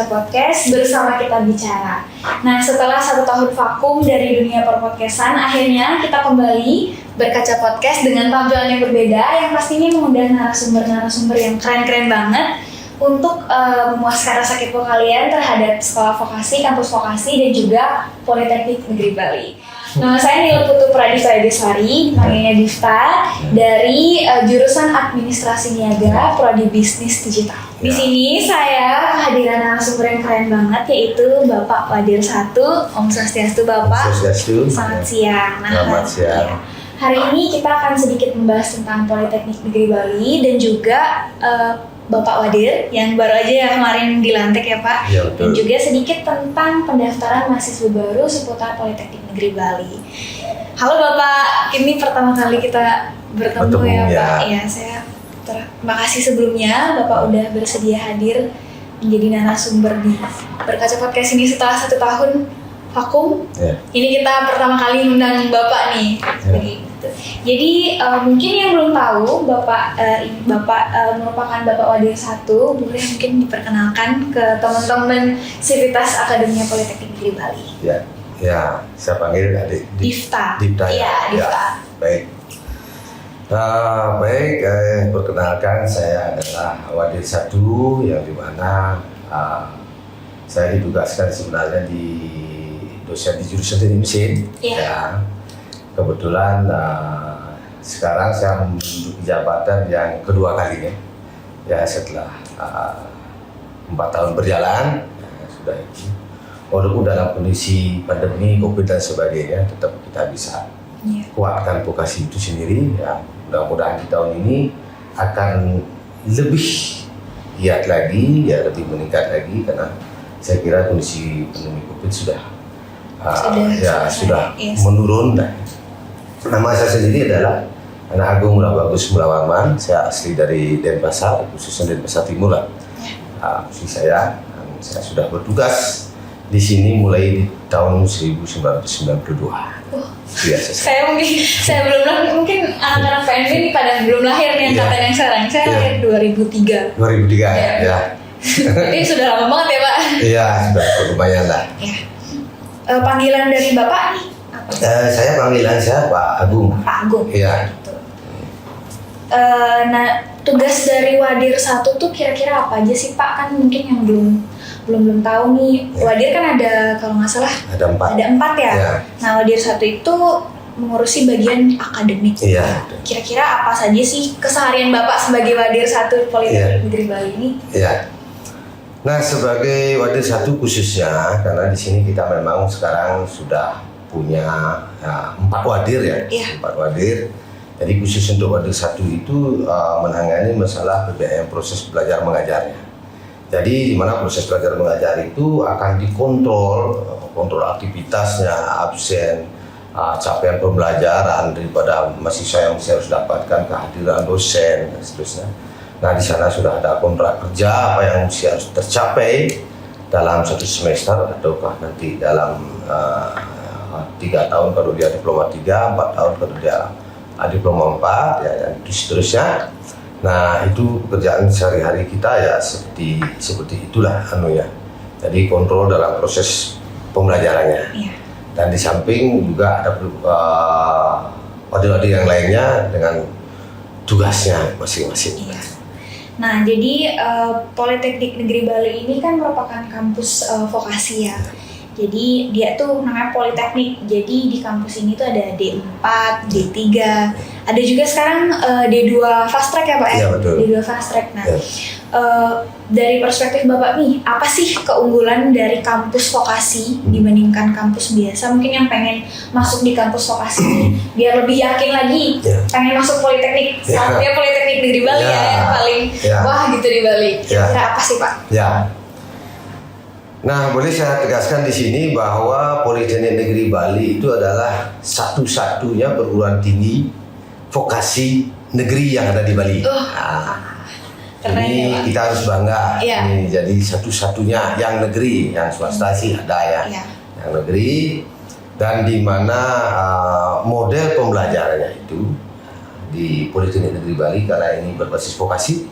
Berkaca Podcast bersama kita bicara. Nah, setelah 1 tahun vakum dari dunia perpodcastan, akhirnya kita kembali Berkaca Podcast dengan tampilan yang berbeda yang pastinya mengundang narasumber-narasumber yang keren-keren banget untuk memuaskan rasa kepo kalian terhadap sekolah vokasi, kampus vokasi, dan juga Politeknik Negeri Bali. Nama saya Nila Putu Pradipta Deswari, panggilnya Difta, dari jurusan Administrasi Niaga, Prodi Bisnis Digital. Di sini saya kehadiran narasumber yang keren banget, yaitu Bapak Wadir 1. Om Swastiastu Bapak. Om Swastiastu. Selamat siang. Selamat siang. Hari ini kita akan sedikit membahas tentang Politeknik Negeri Bali dan juga Bapak Wadir yang baru aja ya kemarin dilantik ya Pak. Ya, dan juga sedikit tentang pendaftaran mahasiswa baru seputar Politeknik Negeri Bali. Halo Bapak, ini pertama kali kita bertemu ya Pak. Ya, saya terima kasih sebelumnya Bapak udah bersedia hadir menjadi narasumber di Berkaca Podcast ini setelah 1 tahun vakum. Ya. Ini kita pertama kali undang Bapak nih. Begitu. Jadi mungkin yang belum tahu Bapak merupakan Bapak Wadir 1, boleh mungkin diperkenalkan ke teman-teman Sivitas Akademia Politeknik Negeri Bali. Ya, saya panggil adik Difta. Difta. Iya, Difta. Baik. Baik, perkenalkan saya adalah Wadir 1 yang dimana saya ditugaskan sebenarnya di dosen di jurusan teknik mesin. Ya. Kebetulan sekarang saya menduduki jabatan yang kedua kalinya. Ya, setelah 4 tahun berjalan, sudah itu. Walaupun dalam kondisi pandemi, COVID dan sebagainya, tetap kita bisa kuatkan vokasi itu sendiri. Ya, mudah-mudahan di tahun ini akan lebih giat lagi, ya lebih meningkat lagi, karena saya kira kondisi pandemi COVID sudah menurun. Nama saya sendiri adalah Anak Agung Bagus Mulawarman. Saya asli dari Denpasar, khususnya Denpasar Timur lah. Saya sudah bertugas di sini mulai di tahun 1992. Saya mungkin anak-anak PNB ini pada belum lahir nih angkatan yang sekarang. Saya lahir 2003. 2003 ya. Jadi sudah lama banget ya Pak? Iya, sudah lumayan lah. Ya. Panggilan dari Bapak nih? Saya panggilan saya Pak Agung. Pak Agung. Iya. Nah, tugas dari Wadir 1 tuh kira-kira apa aja sih Pak? Kan mungkin yang belum tahu nih. Wadir kan ada, kalau nggak salah ada 4 ya. Ya. Nah, Wadir 1 itu mengurusi bagian akademik. Iya. Kira-kira apa saja sih keseharian Bapak sebagai Wadir 1 Politeknik Negeri Bali ini? Iya. Nah, sebagai Wadir 1 khususnya, karena di sini kita memang sekarang sudah punya 4 wadir ya, 4 wadir. Jadi khusus untuk Wadir 1 itu menangani masalah PBM, proses belajar mengajarnya. Jadi di mana proses belajar mengajar itu akan dikontrol, kontrol aktivitasnya, absen, capaian pembelajaran daripada mahasiswa yang harus dapatkan, kehadiran dosen dan seterusnya. Nah, di sana sudah ada kontrak kerja apa yang harus tercapai dalam 1 semester ataukah nanti dalam 3 tahun kalau dia diploma 3, 4 tahun kalau dia diploma 4, ya, dan seterusnya. Nah, itu pekerjaan sehari-hari kita ya seperti itulah ya. Jadi kontrol dalam proses pembelajarannya. Iya. Dan di samping juga ada wadir-wadir yang lainnya dengan tugasnya masing-masing. Iya. Nah, jadi Politeknik Negeri Bali ini kan merupakan kampus vokasi ya. Jadi dia tuh namanya Politeknik. Jadi di kampus ini tuh ada D4, D3, ada juga sekarang D2 fast track ya Pak ya? Iya, betul. D2 fast track. Nah, dari perspektif Bapak nih, apa sih keunggulan dari kampus vokasi dibandingkan kampus biasa? Mungkin yang pengen masuk di kampus vokasi biar lebih yakin lagi pengen masuk Politeknik. Satunya Politeknik Negeri Bali ya yang paling wah gitu di Bali. Kira apa sih Pak? Ya. Nah, boleh saya tegaskan di sini bahwa Politeknik Negeri Bali itu adalah satu-satunya perguruan tinggi vokasi negeri yang ada di Bali. Ini kita harus bangga. Ini jadi satu-satunya yang negeri, yang swasta sih ada ya, yang negeri. Dan di mana model pembelajarannya itu di Politeknik Negeri Bali karena ini berbasis vokasi,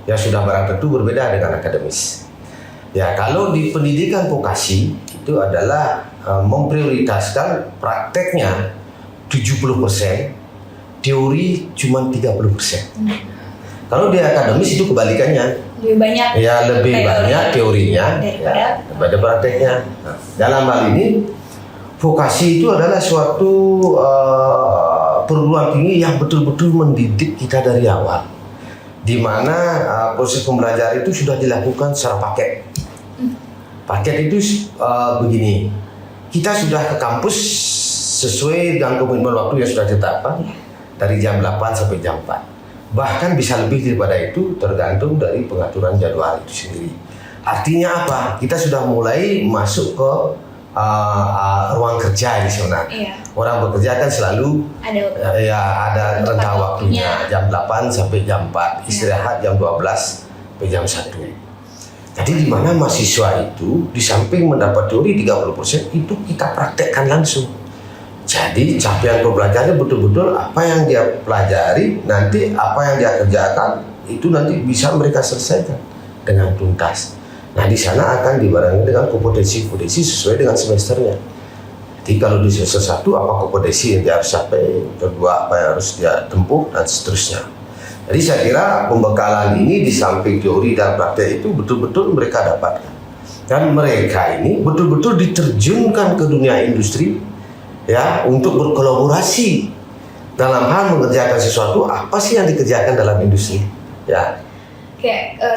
ya sudah barang tentu berbeda dengan akademis. Ya, kalau di pendidikan vokasi itu adalah memprioritaskan prakteknya 70%, teori cuma 30%. Kalau di akademis itu kebalikannya. Lebih banyak. Ya, lebih banyak teorinya daripada prakteknya. Nah, dalam hal ini vokasi itu adalah suatu perguruan tinggi yang betul-betul mendidik kita dari awal, di mana proses pembelajaran itu sudah dilakukan secara paket. Paket itu begini, kita sudah ke kampus sesuai dengan komitmen waktu yang sudah ditetapkan dari jam 8 sampai jam 4. Bahkan bisa lebih daripada itu tergantung dari pengaturan jadwal itu sendiri. Artinya apa? Kita sudah mulai masuk ke ruang kerja di sana. Orang bekerja kan selalu ada rentang waktunya jam 8 sampai jam 4, istirahat jam 12 sampai jam 1. Jadi di mana mahasiswa itu di samping mendapat teori 30% itu kita praktekkan langsung. Jadi capaian pembelajarannya betul-betul apa yang dia pelajari, nanti apa yang dia kerjakan itu nanti bisa mereka selesaikan dengan tuntas. Nah, di sana akan dibarengi dengan kompetensi-kompetensi sesuai dengan semesternya. Jadi kalau di semester 1 apa kompetensi yang dia harus capai, kedua apa yang harus dia tempuh, dan seterusnya. Jadi saya kira pembekalan ini di samping teori dan praktek itu betul-betul mereka dapatkan. Dan mereka ini betul-betul diterjunkan ke dunia industri ya, untuk berkolaborasi dalam hal mengerjakan sesuatu. Apa sih yang dikerjakan dalam industri ya.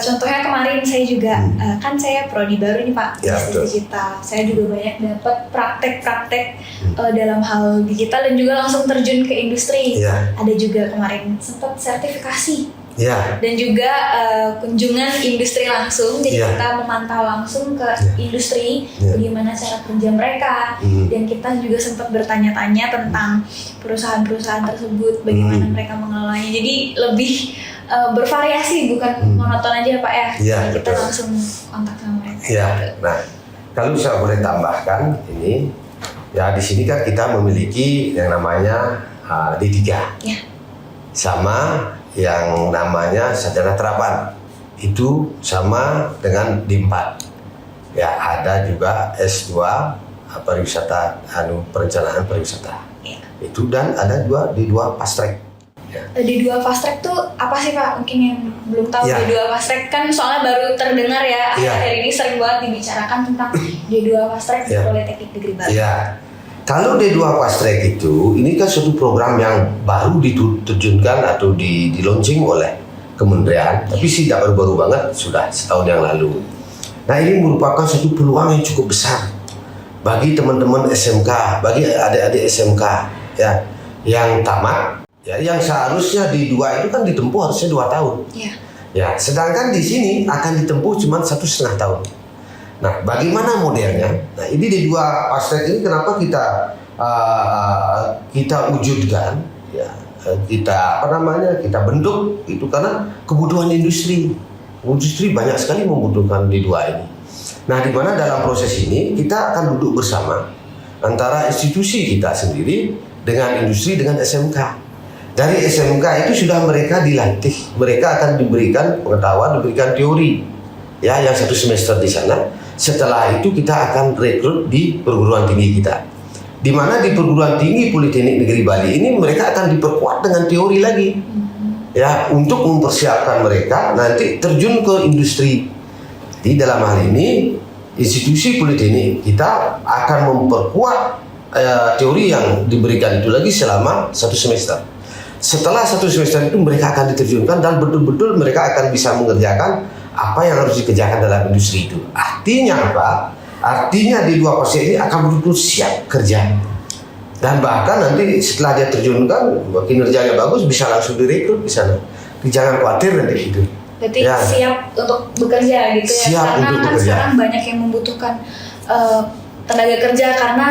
Contohnya kemarin saya juga kan saya prodi baru nih Pak, bisnis digital. Saya juga banyak dapat praktek-praktek dalam hal digital dan juga langsung terjun ke industri. Ada juga kemarin sempat sertifikasi dan juga kunjungan industri langsung. Jadi kita memantau langsung ke industri bagaimana cara kerja mereka, dan kita juga sempat bertanya-tanya tentang perusahaan-perusahaan tersebut, bagaimana mereka mengelolanya. Jadi lebih bervariasi, bukan monoton aja Pak ya. Kita langsung kontak sama mereka. Nah, kalau saya boleh tambahkan ini, ya di sini kan kita memiliki yang namanya D3, sama yang namanya sarjana terapan, itu sama dengan D4. Ya, ada juga S2 pariwisata, perencanaan pariwisata. Itu, dan ada juga D2 fast track. D2 fast track tuh apa sih Pak? Mungkin yang belum tahu D2 fast track kan soalnya baru terdengar ya. Akhir-akhir ini sering banget dibicarakan tentang D2 fast track di Politeknik Negeri Bali. Kalau D2 fast track itu, ini kan suatu program yang baru diterjunkan atau di launching oleh Kementerian, tapi tidak baru-baru banget, sudah setahun yang lalu. Nah, ini merupakan suatu peluang yang cukup besar bagi teman-teman SMK, bagi adik-adik SMK ya, yang tamat. Ya, yang seharusnya D2 itu kan ditempuh harusnya 2 tahun. Ya, sedangkan di sini akan ditempuh cuma 1,5 tahun. Nah, bagaimana modelnya? Nah, ini D2 fast track ini kenapa kita wujudkan? Ya, kita kita bentuk itu karena kebutuhan industri. Industri banyak sekali membutuhkan D2 ini. Nah, di mana dalam proses ini kita akan duduk bersama antara institusi kita sendiri dengan industri, dengan SMK. Dari SMK itu sudah mereka dilatih, mereka akan diberikan pengetahuan, diberikan teori, ya, yang 1 semester di sana. Setelah itu kita akan rekrut di perguruan tinggi kita, di mana di perguruan tinggi Politeknik Negeri Bali ini mereka akan diperkuat dengan teori lagi, ya, untuk mempersiapkan mereka nanti terjun ke industri. Di dalam hal ini institusi politeknik kita akan memperkuat teori yang diberikan itu lagi selama 1 semester. Setelah 1 semester itu mereka akan diterjunkan dan betul-betul mereka akan bisa mengerjakan apa yang harus dikerjakan dalam industri itu. Artinya apa? Artinya di 2 fase ini akan betul-betul siap kerja. Dan bahkan nanti setelah dia terjunkan, kinerjanya bagus, bisa langsung direkrut di sana. Jangan khawatir nanti itu. Berarti siap untuk bekerja gitu ya. Siap karena untuk kan bekerja. Sekarang banyak yang membutuhkan tenaga kerja karena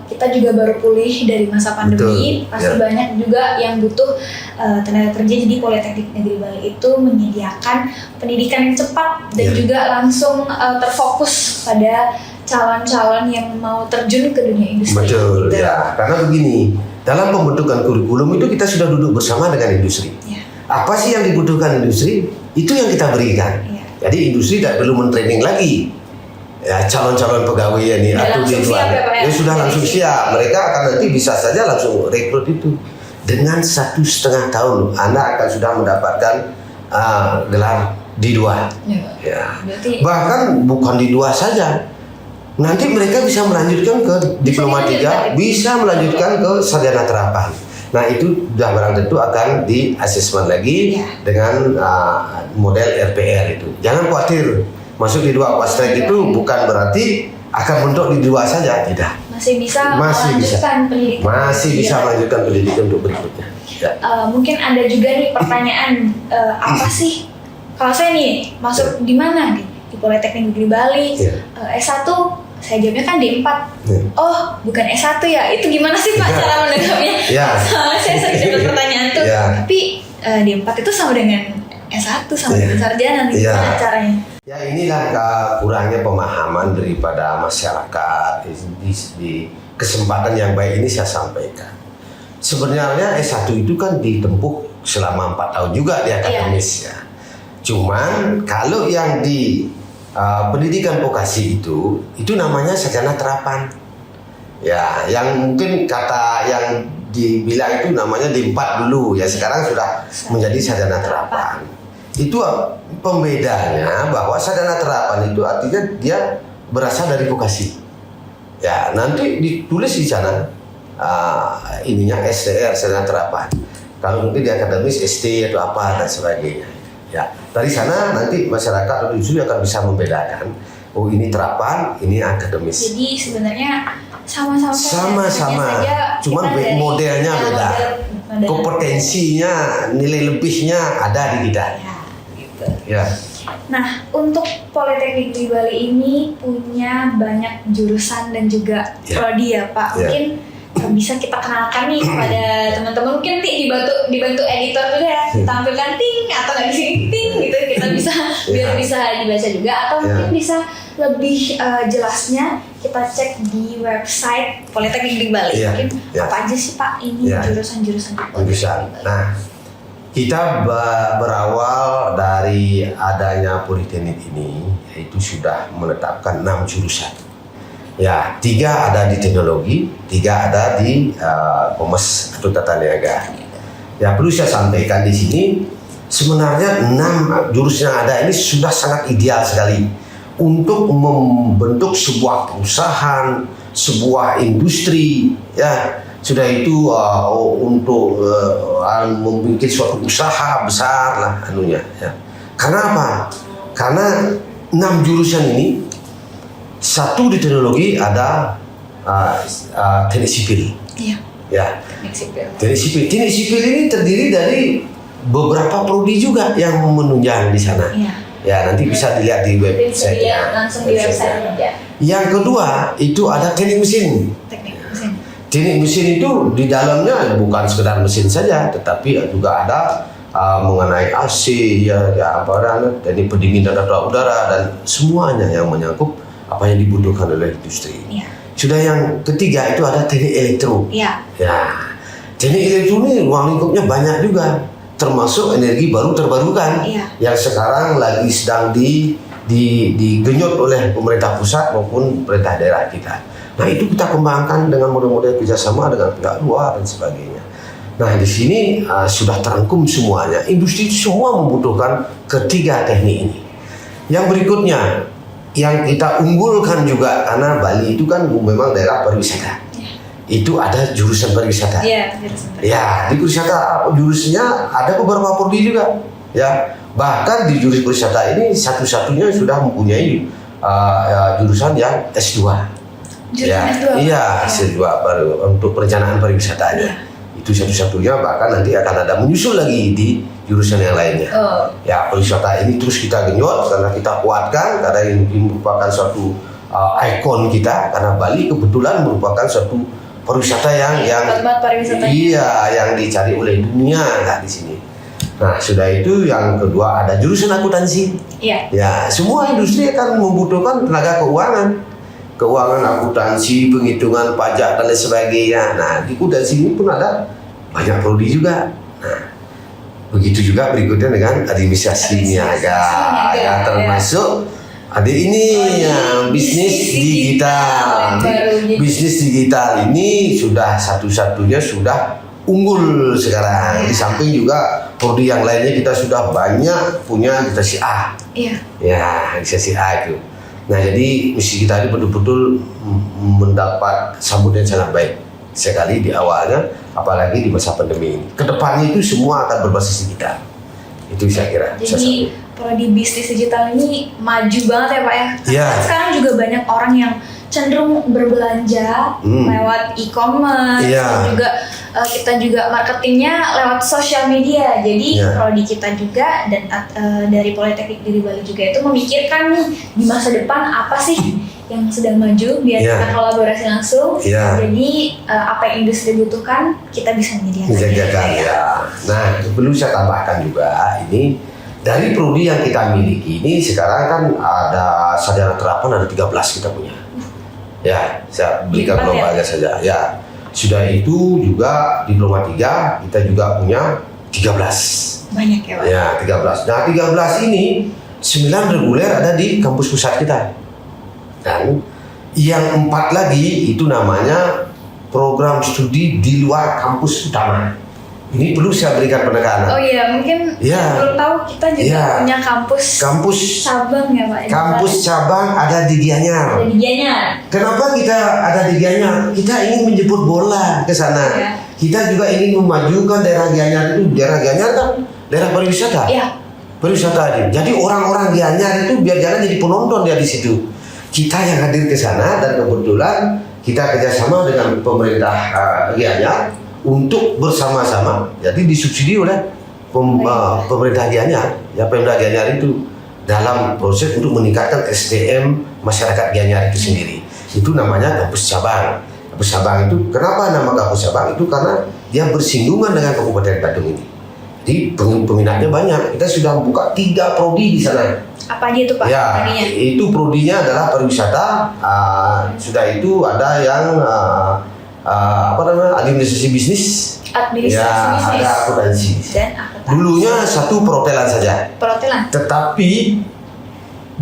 kita juga baru pulih dari masa pandemi. Pasti banyak juga yang butuh tenaga kerja. Jadi Politeknik Negeri Bali itu menyediakan pendidikan yang cepat dan juga langsung terfokus pada calon-calon yang mau terjun ke dunia industri. Betul, gitu. ya. Karena begini, dalam pembentukan kurikulum itu kita sudah duduk bersama dengan industri. Apa sih yang dibutuhkan industri? Itu yang kita berikan. Jadi industri tidak perlu mentraining lagi. Ya, calon-calon pegawai ini atau di luar, sudah langsung siap. Mereka akan nanti bisa saja langsung rekrut itu. Dengan 1,5 tahun, Anda akan sudah mendapatkan gelar D2. Ya. Bahkan bukan D2 saja. Nanti mereka bisa melanjutkan ke diploma 3, bisa melanjutkan ke sarjana terapan. Nah itu sudah barang tentu akan di asesmen lagi dengan model RPR itu. Jangan khawatir, masuk di 2 fast track itu bukan berarti akan mentok di 2 saja, tidak. Masih bisa melanjutkan pendidikan. Masih bisa melanjutkan pendidikan untuk berikutnya. Ya. Mungkin ada juga nih pertanyaan, apa sih? Kalau saya nih masuk di mana nih? Di Politeknik Negeri Bali, S1. Saya jawabnya kan D4. Oh, bukan S1 ya? Itu gimana sih Pak cara menanggapinya? Soalnya saya sering dapat pertanyaan tuh. Tapi D4 itu sama dengan S1, sama dengan sarjana. Gimana caranya? Ya inilah kurangnya pemahaman daripada masyarakat. Di kesempatan yang baik ini saya sampaikan. Sebenarnya S1 itu kan ditempuh selama 4 tahun juga di akademis ya. Cuman kalau yang di pendidikan vokasi itu namanya sarjana terapan. Ya, yang mungkin kata yang dibilang itu namanya D4 dulu ya, sekarang sudah menjadi sarjana terapan. Itu pembedanya bahwa sarjana terapan itu artinya dia berasal dari vokasi. Ya, nanti ditulis di sana ininya STR sarjana terapan. Kalau mungkin di akademis ST atau apa dan sebagainya. Ya, dari sana nanti masyarakat atau industri akan bisa membedakan. Oh ini terapan, ini akademis. Jadi sebenarnya sama-sama saja, cuman modelnya beda. Kompetensinya, nilai lebihnya ada di kita. Ya, gitu. Ya. Nah, untuk Politeknik di Bali ini punya banyak jurusan dan juga prodi ya Pak. Mungkin bisa kita kenalkan nih kepada teman-teman, mungkin nanti dibantu editor juga ya, tampilkan ting atau nggak di sini ting gitu, kita bisa biar bisa dibaca juga, atau mungkin bisa lebih jelasnya kita cek di website Politeknik di Bali. Mungkin apa aja sih Pak ini jurusan-jurusan di jurusan. Nah, kita berawal dari adanya Politeknik ini, yaitu sudah menetapkan 6 jurusan. Ya, 3 ada di teknologi, 3 ada di komersi atau tata niaga. Ya, perlu saya sampaikan di sini, sebenarnya 6 jurusan yang ada ini sudah sangat ideal sekali untuk membentuk sebuah perusahaan, sebuah industri. Ya, sudah itu untuk membuat suatu usaha besar lah anunya. Ya. Karena apa? Karena 6 jurusan ini. 1 di teknologi ada teknik sipil. Ya. Teknik sipil ini terdiri dari beberapa prodi juga yang menunjang di sana. Ya, nanti bisa dilihat di website. Langsung di website aja. Yang kedua itu ada teknik mesin. Teknik mesin itu di dalamnya bukan sekedar mesin saja, tetapi juga ada mengenai AC, teknik pendinginan udara dan semuanya yang menyangkut apa yang dibutuhkan oleh industri. Sudah yang ketiga itu ada teknik elektro. Ya, teknik elektro ini ruang lingkupnya banyak juga, termasuk energi baru terbarukan yang sekarang lagi sedang digenyot oleh pemerintah pusat maupun pemerintah daerah kita. Nah itu kita kembangkan dengan model-model kerjasama dengan pihak luar dan sebagainya. Nah di sini sudah terangkum semuanya. Industri semua membutuhkan ketiga teknik ini. Yang berikutnya yang kita unggulkan juga karena Bali itu kan memang daerah pariwisata. Itu ada jurusan pariwisata. Ya, di pariwisata jurusnya ada beberapa prodi juga. Ya, bahkan di jurusan pariwisata ini satu-satunya sudah mempunyai jurusan yang S2. S2. Iya, S2 untuk perencanaan pariwisatanya. Itu satu-satunya, bahkan nanti akan ada menyusul lagi di jurusan yang lainnya. Ya, pariwisata ini terus kita genyot karena kita kuatkan karena ini merupakan suatu ikon kita, karena Bali kebetulan merupakan suatu pariwisata yang dicari oleh dunia di sini. Nah, sudah itu yang kedua ada jurusan akuntansi. Ya, semua industri akan membutuhkan tenaga keuangan akuntansi, penghitungan pajak dan lain sebagainya. Nah, di akuntansi ini pun ada banyak prodi juga. Nah, Begitu juga berikutnya dengan administrasi niaga, ya termasuk ada ini bisnis digital. Bisnis digital ini sudah satu-satunya sudah unggul sekarang. Di samping juga prodi yang lainnya kita sudah banyak punya administrasi A. Ya, administrasi A itu. Nah, jadi misi kita ini betul-betul mendapat sambutan sangat baik sekali di awalnya, apalagi di masa pandemi ini. Kedepannya itu semua akan berbasis digital. Itu saya kira. Jadi prodi bisnis digital ini maju banget ya Pak ya. Yeah. Sekarang juga banyak orang yang cenderung berbelanja lewat e-commerce, dan juga kita juga marketingnya lewat sosial media. Jadi prodi kita juga dan dari Politeknik Negeri Bali juga itu memikirkan nih di masa depan apa sih yang sedang maju biar kita kolaborasi langsung. Jadi apa yang industri butuhkan kita bisa menyediakan. Nah, perlu saya tambahkan juga ini dari prodi yang kita miliki ini sekarang kan ada sarjana terapan ada 13 kita punya. Ya, saya berikan diploma aja saja. Ya, sudah itu juga diploma 3 kita juga punya 13. Banyak ya Pak? Ya, 13. Nah, 13 ini 9 reguler ada di kampus pusat kita. Dan yang 4 lagi itu namanya program studi di luar kampus utama. Ini perlu saya berikan penekanan. Oh iya, mungkin perlu tahu kita juga punya kampus cabang ya Pak? Kampus cabang ada di Gianyar. Ada di Gianyar. Kenapa kita ada di Gianyar? Kita ingin menjemput bola ke sana. Kita juga ingin memajukan daerah Gianyar itu. Daerah Gianyar kan daerah pariwisata. Pariwisata. Jadi orang-orang Gianyar itu biar jangan jadi penonton dia di situ. Kita yang hadir ke sana dan kebetulan kita kerjasama dengan pemerintah Gianyar untuk bersama-sama, jadi disubsidi oleh pemerintah Gianyar, Pemda Gianyar itu dalam proses untuk meningkatkan SDM masyarakat Gianyar itu sendiri. Itu namanya kampus cabang. Kampus cabang itu kenapa nama kampus cabang itu karena dia bersinggungan dengan Kabupaten Badung ini. Jadi peminatnya banyak. Kita sudah buka 3 prodi di sana. Apa aja itu Pak? Itu prodinya adalah pariwisata. Sudah itu ada yang administrasi bisnis. Ada akuntansi. Dan akuntansi. Dulunya satu perhotelan saja. Tetapi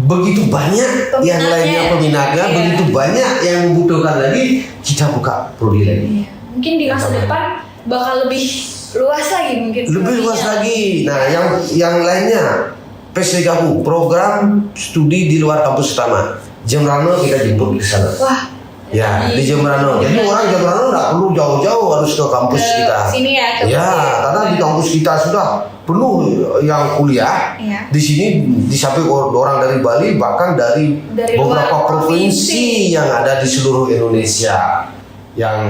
begitu banyak yang lainnya peminatnya, begitu banyak yang membutuhkan lagi, kita buka prodi lagi. Mungkin di masa depan bakal lebih luas lagi mungkin. Lebih luas lagi. Nah, yang lainnya PSDKU, program studi di luar kampus utama. Jemrano kita jemput di sana. Wah. Ya, di Jemrano. Jadi orang Jemrano nggak perlu jauh-jauh harus ke kampus kita. Sini karena di kampus kita sudah penuh yang kuliah. Di sini di samping orang dari Bali, bahkan dari beberapa provinsi yang ada di seluruh Indonesia yang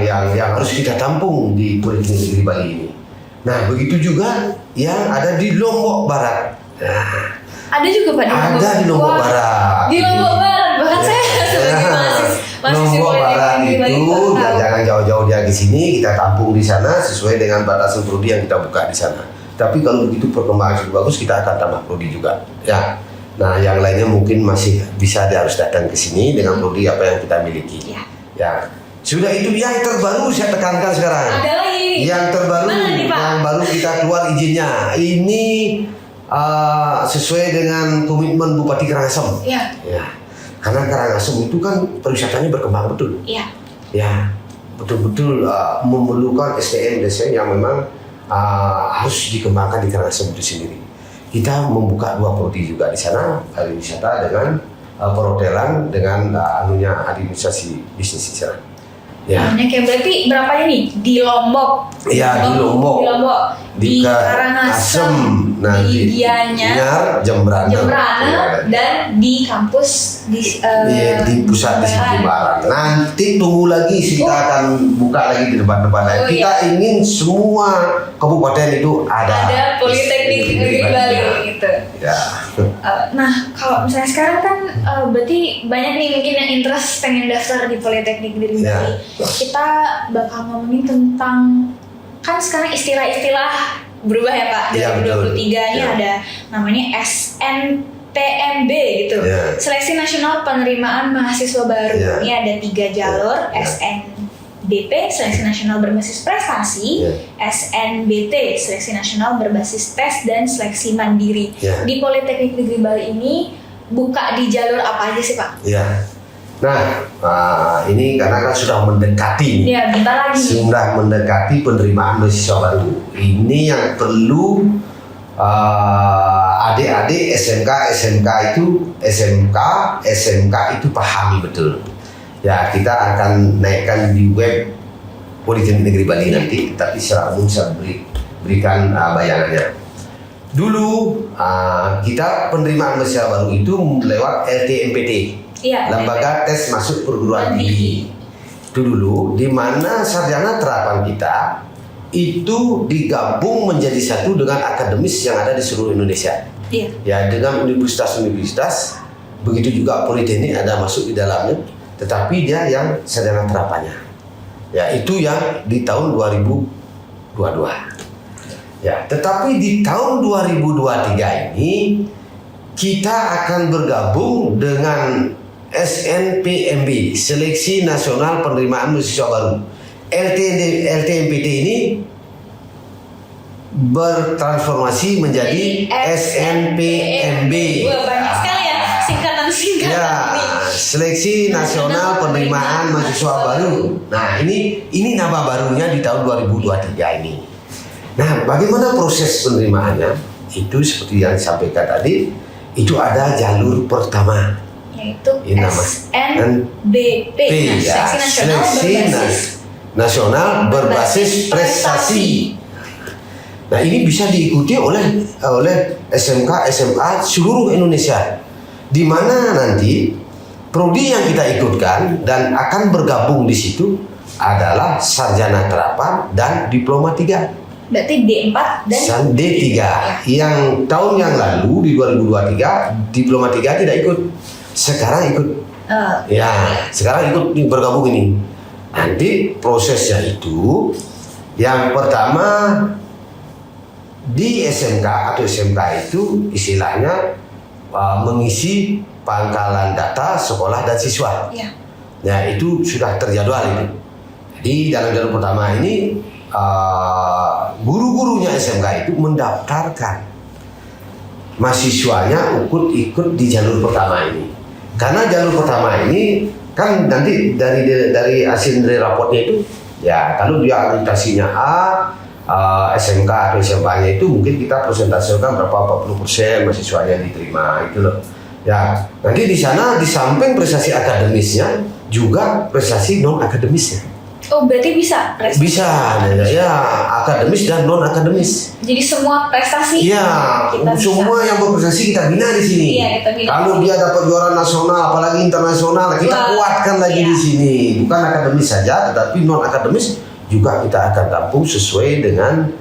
harus kita tampung di Politeknik Negeri Bali ini. Nah, begitu juga yang ada di Lombok Barat. Nah, ada juga Pak di Lombok Barat. Di Lombok Barat, bahkan saya sebagai Lombok Barat itu jangan jauh-jauh dia ke sini, kita tampung di sana sesuai dengan batasan prodi yang kita buka di sana. Tapi kalau begitu perkembangan sudah bagus, kita akan tambah prodi juga. Ya. Nah, yang lainnya mungkin masih bisa dia harus datang ke sini dengan prodi apa yang kita miliki. Ya. Sudah itu yang terbaru saya tekankan sekarang. Ada lagi. Yang terbaru, yang baru kita keluar izinnya. Ini sesuai dengan komitmen Bupati Karangasem. Ya. Karena Karangasem itu kan pariwisatanya berkembang betul. Ya, betul-betul memerlukan SDM yang memang harus dikembangkan di Karangasem itu sendiri. Kita membuka 2 prodi juga di sana, pariwisata dengan perhotelan dengan administrasi bisnis di sana. Banyak ya, berarti berapa ini? Di Lombok. Di Lombok. Di Karangasem, di Gianyar, Jembrana, dan di kampus di pusat di Jimbaran. Nanti tunggu lagi, kita akan buka lagi di depan-depan lain. Kita ingin semua kabupaten itu ada Politeknik Negeri Bali gitu. Nah, kalau misalnya sekarang kan berarti banyak nih mungkin yang interest pengen daftar di Politeknik Negeri Bali. Kita bakal ngomongin tentang, kan sekarang istilah-istilah berubah ya Pak. 2023 ini ada namanya SNPMB gitu. Seleksi Nasional Penerimaan Mahasiswa Baru. Ini ada 3 jalur, SNB, SDP Seleksi Nasional Berbasis Prestasi, SNBT Seleksi Nasional Berbasis Tes dan Seleksi Mandiri. Di Politeknik Negeri Bali ini buka di jalur apa aja sih Pak? Nah, ini karena kan sudah mendekati, bentar lagi. Sudah mendekati penerimaan mahasiswa baru. Ini yang perlu adik-adik SMK itu pahami betul. Ya, kita akan naikkan di web Politeknik Negeri Bali nanti, tapi secara umum saya berikan bayangannya. Dulu kita penerimaan mahasiswa baru itu lewat LTMPT, Lembaga Tes Masuk Perguruan Tinggi. Itu dulu di mana sarjana terapan kita itu digabung menjadi satu dengan akademis yang ada di seluruh Indonesia. Ya, dengan universitas-universitas, begitu juga politeknik ada masuk di dalamnya, tetapi dia yang sarjana terapannya. Ya, itu yang di tahun 2022. Ya, tetapi di tahun 2023 ini kita akan bergabung dengan SNPMB, Seleksi Nasional Penerimaan Mahasiswa Baru. LTMPT ini bertransformasi menjadi SNPMB. Banyak sekali ya singkatan-singkatan. Ya, Seleksi Nasional Penerimaan Mahasiswa Baru. Nah, ini nama barunya di tahun 2023 ini. Nah, bagaimana proses penerimaannya? Itu seperti yang disampaikan tadi, itu ada jalur pertama, yaitu SNBP, Seleksi Nasional Berbasis Prestasi. Nah, ini bisa diikuti oleh SMK, SMA seluruh Indonesia, di mana nanti prodi yang kita ikutkan dan akan bergabung di situ adalah sarjana terapan dan diploma 3. Berarti D4 dan D3. Yang tahun yang lalu di 2023 diploma 3 tidak ikut. Sekarang ikut. Sekarang ikut bergabung ini. Nanti prosesnya itu yang pertama di SMK atau SMK itu istilahnya mengisi pangkalan data sekolah dan siswa. Ya, itu sudah terjadwal itu. Jadi dalam jalur pertama ini guru-gurunya SMK itu mendaftarkan mahasiswanya ikut di jalur pertama ini. Karena jalur pertama ini kan nanti dari hasil dari raportnya itu, ya kalau dia akreditasinya SMK atau SMA-nya itu mungkin kita presentasikan berapa 40% mahasiswanya diterima itu loh. Ya, nanti di sana di samping prestasi akademisnya juga prestasi non akademisnya. Oh, berarti bisa prestasi? Bisa, ya akademis dan non akademis. Jadi semua prestasi? Iya, semua yang berprestasi kita bina di sini. Iya, kita bina. Kalau dia dapat juara nasional, apalagi internasional, kita kuatkan lagi di sini. Bukan akademis saja, tetapi non akademis juga kita akan tampung sesuai dengan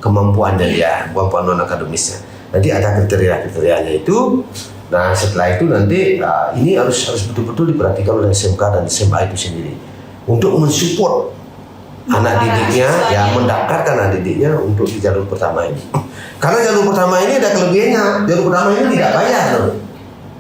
kemampuan dia, kemampuan non akademisnya. Nanti ada kriteria-kriterianya itu. Nah, setelah itu nanti ini harus betul-betul diperhatikan oleh SMK dan SMA itu sendiri untuk mensupport anak didiknya, mendaftarkan anak didiknya untuk di jalur pertama ini. Karena jalur pertama ini ada kelebihannya, jalur pertama ini tidak bayar loh.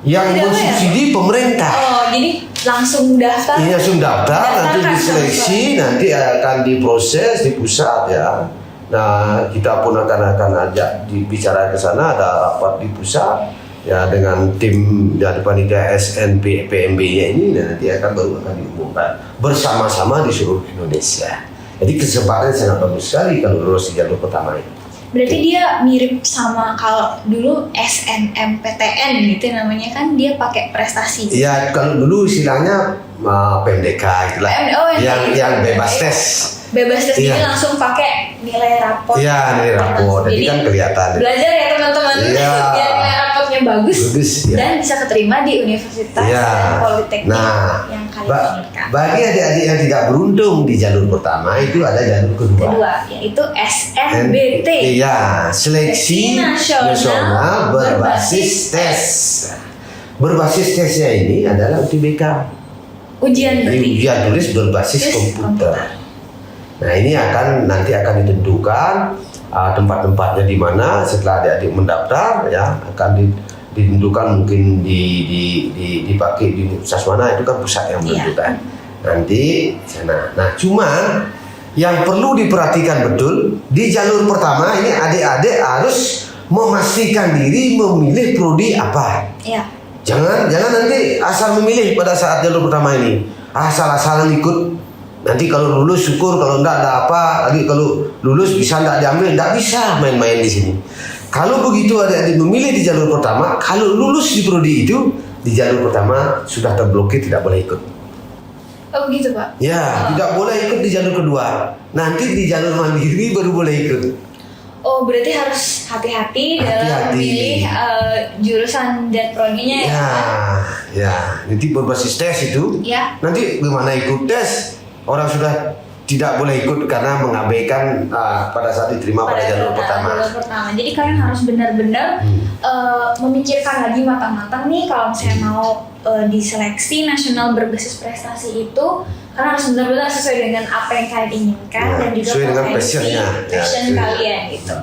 Yang mensubsidi pemerintah. Oh, jadi langsung daftar? Iya, langsung daftar, nanti diseleksi, nanti akan diproses di pusat ya. Nah, kita pun akan ajak bicara ke sana, ada rapat di pusat ya dengan tim dari panitia SNPMB-nya ini, dan nanti baru akan diumumkan bersama-sama di seluruh Indonesia. Jadi kesempatan sangat bagus sekali kalau lulus di jalur pertama ini. Berarti dia mirip sama kalau dulu SNMPTN gitu namanya, kan dia pakai prestasi. Iya, kalau dulu istilahnya PMDK itulah. Yang bebas tes. Bebas tes ini langsung pakai nilai rapor. Iya, nilai rapor. Jadi kan kelihatan. Belajar ya teman-teman. Iya. Biar nilai rapornya bagus dan bisa keterima di universitas dan politeknik yang kalian inginkan. Bagi adik-adik yang tidak beruntung di jalur pertama itu ada jalur kedua, yaitu SNBT. Iya, Seleksi Nasional Berbasis Tes. Berbasis tesnya ini adalah UTBK. Ujian tulis berbasis komputer. Nah, ini nanti akan ditentukan tempat-tempatnya di mana setelah adik-adik mendaftar ya, akan ditentukan mungkin dipakai di universitas mana, itu kan pusat yang menentukan. Nanti sana. Nah, cuman yang perlu diperhatikan betul di jalur pertama ini adik-adik harus memastikan diri memilih prodi apa. Iya. Jangan nanti asal memilih pada saat jalur pertama ini, asal-asalan ikut. Nanti kalau lulus syukur, kalau enggak ada apa. Lagi kalau lulus bisa enggak diambil, enggak bisa main-main di sini. Kalau begitu adik-adik memilih di jalur pertama, kalau lulus di prodi itu di jalur pertama sudah terblokir, tidak boleh ikut. Oh begitu Pak? Ya, tidak boleh ikut di jalur kedua. Nanti di jalur mandiri baru boleh ikut. Oh berarti harus hati-hati dalam memilih jurusan dan prodinya ya? Ya, nanti berbasis tes itu. Ya. Nanti gimana ikut tes? Orang sudah tidak boleh ikut karena mengabaikan pada saat diterima pada jalur pertama. Jadi kalian harus benar-benar memikirkan lagi matang-matang nih kalau misalnya mau diseleksi nasional berbasis prestasi itu, karena harus benar-benar sesuai dengan apa yang kalian inginkan dan juga sesuai dengan passion passion kalian gitu.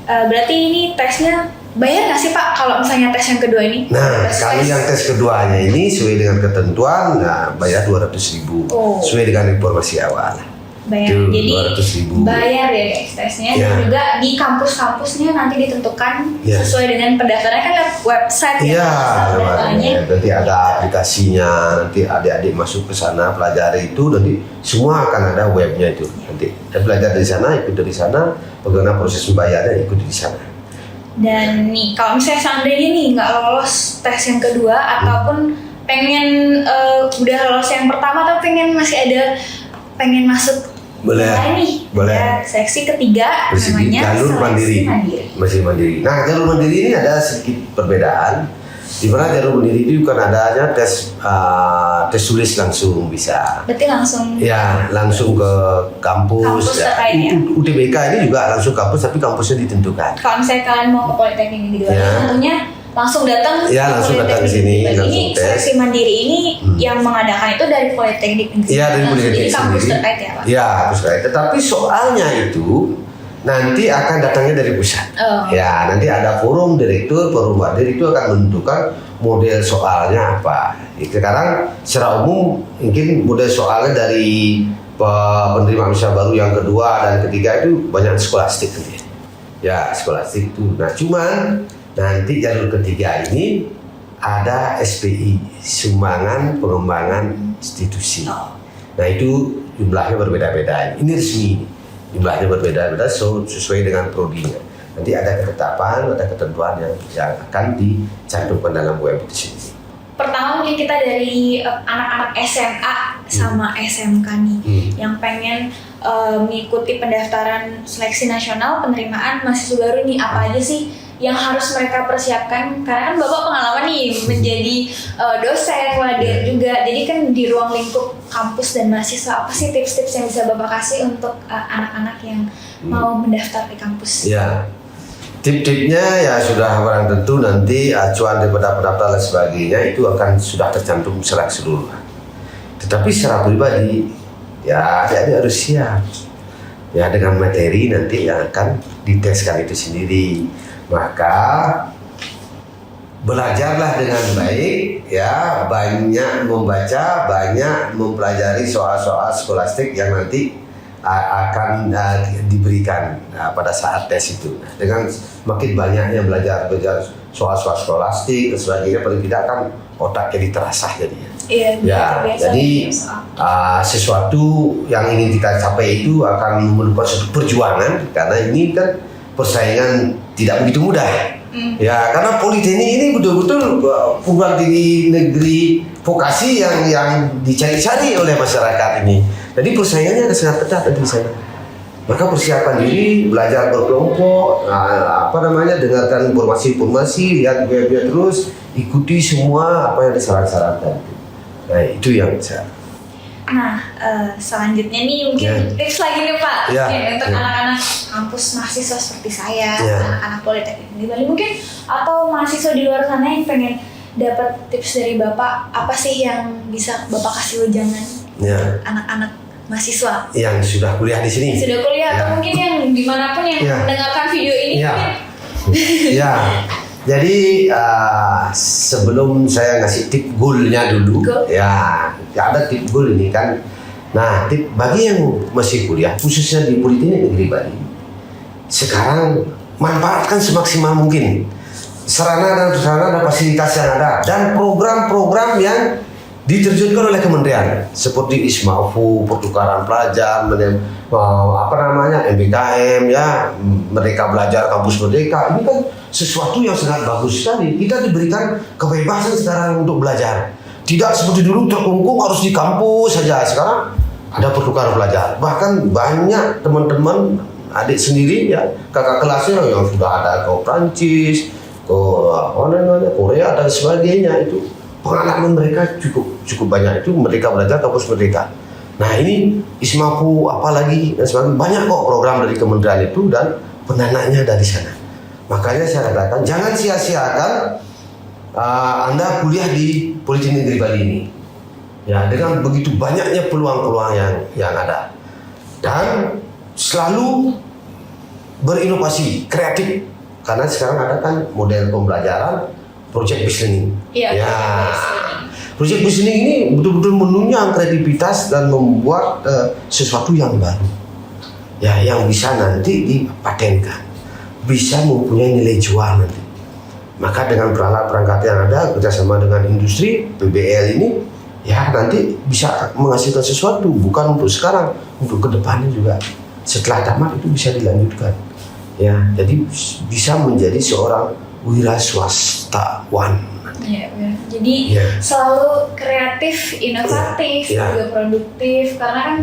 Berarti ini tesnya bayar nggak sih Pak kalau misalnya tes yang kedua ini? Nah, kalau yang tes keduanya ini sesuai dengan ketentuan, bayar 200.000 sesuai dengan informasi awal. Bayar. Jadi 200.000. bayar ya guys tesnya, dan juga di kampus-kampusnya nanti ditentukan sesuai dengan pendaftarannya kan lewat website nanti ada aplikasinya, nanti adik-adik masuk ke sana pelajari itu, nanti semua akan ada webnya itu. Nanti belajar dari sana, ikut dari sana, bagaimana proses membayarnya ikut di sana. Dan nih kalau misalnya seandainya nih nggak lolos tes yang kedua ataupun pengen udah lolos yang pertama tapi pengen masuk boleh ya, seksi ketiga namanya jalur mandiri. Masih mandiri. Nah, jalur mandiri ini ada sedikit perbedaan. Di mana jalur mandiri itu kan adanya tes tulis langsung bisa. Berarti langsung? Ya, langsung ke kampus terkait ya. UTBK ini juga langsung kampus, tapi kampusnya ditentukan. Kalau misalnya kalian mau ke Politeknik Negeri 2 tentunya langsung datang. Ya, langsung datang ke sini. Ini seleksi mandiri ini yang mengadakan itu dari Politeknik Negeri. Iya, dari Politeknik Jadi kampus terkait ya Pak? Iya, kampus terkait. Tetapi soalnya itu nanti akan datangnya dari pusat. Ya, nanti ada forum direktur, forum wadir itu akan menentukan model soalnya apa. Sekarang secara umum mungkin model soalnya dari penerima usaha baru yang kedua dan ketiga itu banyak skolastik gitu ya. Ya, skolastik itu. Nah, cuman nanti jalur ketiga ini ada SPI, sumbangan pengembangan institusi. Nah, itu jumlahnya berbeda-beda. Ini resmi. Jumlahnya berbeda-beda sesuai dengan prodinya. Nanti ada ketetapan, ada ketentuan yang akan dicantumkan dalam web itu sendiri. Pertama mungkin kita dari anak-anak SMA sama SMK nih yang pengen mengikuti pendaftaran seleksi nasional penerimaan mahasiswa baru nih, apa aja sih yang harus mereka persiapkan? Karena kan Bapak pengalaman nih menjadi dosen, wadir juga, jadi kan di ruang lingkup kampus dan mahasiswa, apa sih tips-tips yang bisa Bapak kasih untuk anak-anak yang mau mendaftar di kampus? Ya, tip-tipnya ya sudah barang tentu nanti acuan daripada pendaftar dan sebagainya itu akan sudah tercantum secara keseluruhan. Tetapi secara pribadi ya adik-adik harus siap ya dengan materi nanti yang akan diteskan itu sendiri. Maka belajarlah dengan baik ya, banyak membaca, banyak mempelajari soal-soal skolastik yang nanti akan diberikan pada saat tes itu. Dengan makin banyaknya belajar soal-soal skolastik dan sebagainya, paling tidak kan otaknya terasah jadinya. Jadi sesuatu yang ingin kita capai itu akan memerlukan suatu perjuangan, karena ini kan persaingan tidak begitu mudah. Ya, karena Politeknik ini betul-betul perguruan tinggi negeri vokasi yang dicari-cari oleh masyarakat ini. Jadi persaingannya sangat ketat di sana. Maka persiapan diri, belajar berkelompok, dengarkan informasi-informasi, lihat web-web terus, ikuti semua apa yang disarankan. Nah, itu yang saya. Nah, selanjutnya nih mungkin tips lagi nih Pak, untuk anak-anak kampus mahasiswa seperti saya, anak-anak Politeknik di Bali mungkin, atau mahasiswa di luar sana yang pengen dapat tips dari Bapak, apa sih yang bisa Bapak kasih wejangan anak-anak mahasiswa yang sudah kuliah di sini, atau mungkin yang dimanapun yang mendengarkan video ini mungkin. Jadi sebelum saya ngasih tip goalnya dulu, ya ada tip goal ini kan. Nah, tip bagi yang masih kuliah, khususnya di Politeknik Negeri Bali, sekarang manfaatkan semaksimal mungkin sarana dan fasilitas yang ada dan program-program yang diterjunkan oleh kementerian seperti ISMAFU, pertukaran pelajar, MBKM ya, Merdeka Belajar Kampus Merdeka. Ini kan sesuatu yang sangat bagus sekali. Kita diberikan kebebasan sekarang untuk belajar. Tidak seperti dulu terkungkung harus di kampus saja. Sekarang ada pertukaran pelajar. Bahkan banyak teman-teman adik sendiri ya, kakak kelasnya yang sudah ada ke Prancis, ke Korea dan sebagainya, itu pengalaman mereka cukup banyak. Itu Merdeka Belajar Kampus Merdeka. Nah, ini ISMAFU apalagi dan sebagainya, banyak kok program dari kementerian itu dan pendananya dari sana. Makanya saya katakan jangan sia-siakan Anda kuliah di Politeknik Negeri Bali ini. Ya, dengan begitu banyaknya peluang-peluang yang ada. Dan selalu berinovasi, kreatif. Karena sekarang ada kan model pembelajaran project based learning. Iya. Project based learning ini betul-betul menunjang kreativitas dan membuat sesuatu yang baru. Ya, yang bisa nanti dipatenkan. Bisa mempunyai nilai jual nanti. Maka dengan perangkat yang ada kerjasama dengan industri PBL ini, ya nanti bisa menghasilkan sesuatu, bukan untuk sekarang, untuk kedepannya juga. Setelah tamat itu bisa dilanjutkan. Ya, jadi bisa menjadi seorang wira swastawan. Ya. Jadi selalu kreatif, inovatif, juga produktif, karena kan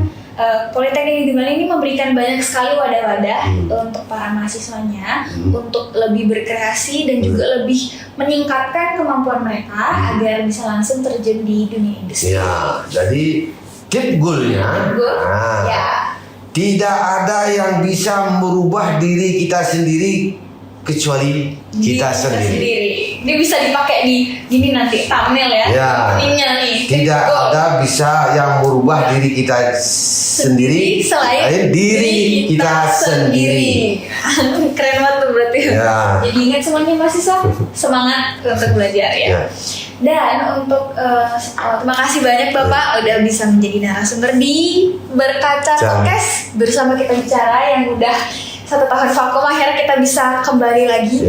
Politeknik Negeri Bali ini memberikan banyak sekali wadah-wadah untuk para mahasiswanya untuk lebih berkreasi dan juga lebih meningkatkan kemampuan mereka agar bisa langsung terjun di dunia industri. Ya, jadi tip goalnya, tidak ada yang bisa merubah diri kita sendiri kecuali kita sendiri. Ini bisa dipakai di gini nanti thumbnail ya. Nih. Tidak ada bisa yang merubah diri kita sendiri selain diri kita sendiri. Keren banget tuh berarti. Ya. Jadi ingat semuanya mahasiswa, semangat untuk belajar ya. Dan untuk terima kasih banyak Bapak udah bisa menjadi narasumber di Berkaca Podcast bersama kita bicara yang udah 1 tahun vakum. Akhirnya kita bisa kembali lagi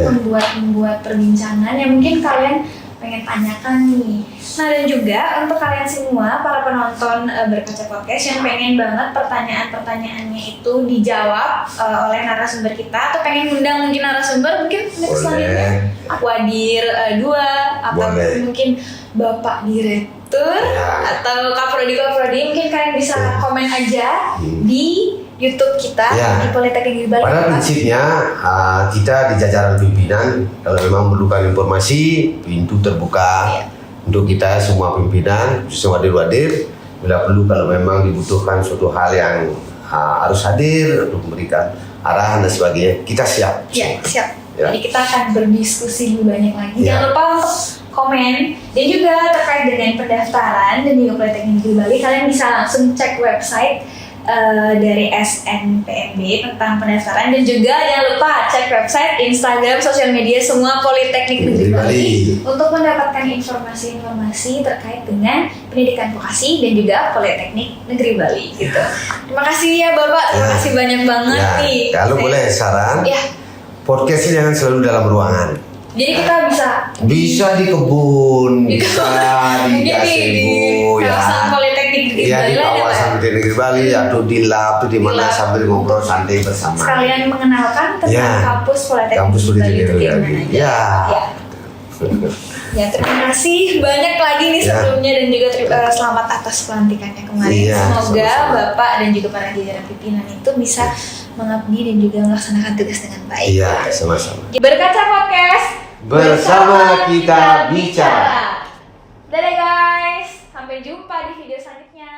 membuat perbincangan yang mungkin kalian pengen tanyakan nih. Nah, dan juga untuk kalian semua para penonton Berkaca Podcast yang pengen banget pertanyaan-pertanyaannya itu dijawab oleh narasumber kita, atau pengen undang mungkin narasumber mungkin selanjutnya Wadir 2 atau mungkin Bapak Direktur atau Kaprodi, mungkin kalian bisa komen aja di YouTube kita di Politeknik Negeri Bali. Pada prinsipnya kita di jajaran pimpinan kalau memang memerlukan informasi, pintu terbuka untuk kita semua pimpinan, khususnya wadir-wadir. Bila perlu kalau memang dibutuhkan suatu hal yang harus hadir untuk memberikan arahan dan sebagainya, kita siap. Siap. Jadi kita akan berdiskusi lebih banyak lagi. Jangan lupa untuk komen, dan juga terkait dengan pendaftaran dan juga Politeknik Negeri Bali, kalian bisa langsung cek website dari SNPNB tentang pendaftaran, dan juga jangan lupa cek website, Instagram, sosial media semua Politeknik Negeri Bali untuk mendapatkan informasi-informasi terkait dengan pendidikan vokasi dan juga Politeknik Negeri Bali gitu. Terima kasih ya Bapak, terima kasih banyak banget nih. Kalau boleh saran, podcast ini jangan selalu dalam ruangan. Jadi kita bisa di kebun, bisa di gazebo, kawasan Politeknik Negeri Bali, di kawasan Politeknik Negeri Bali, atau di lab, di mana sambil ngobrol santai bersama. Sekalian mengenalkan tentang kampus Politeknik Negeri Bali. Ya, terima kasih banyak lagi nih sebelumnya, dan juga selamat atas pelantikannya kemarin. Semoga Bapak dan juga para jajaran pimpinan itu bisa mengabdi dan juga melaksanakan tugas dengan baik. Iya, sama-sama. Berkaca Podcast bersama kita bicara. Dadah guys, sampai jumpa di video selanjutnya.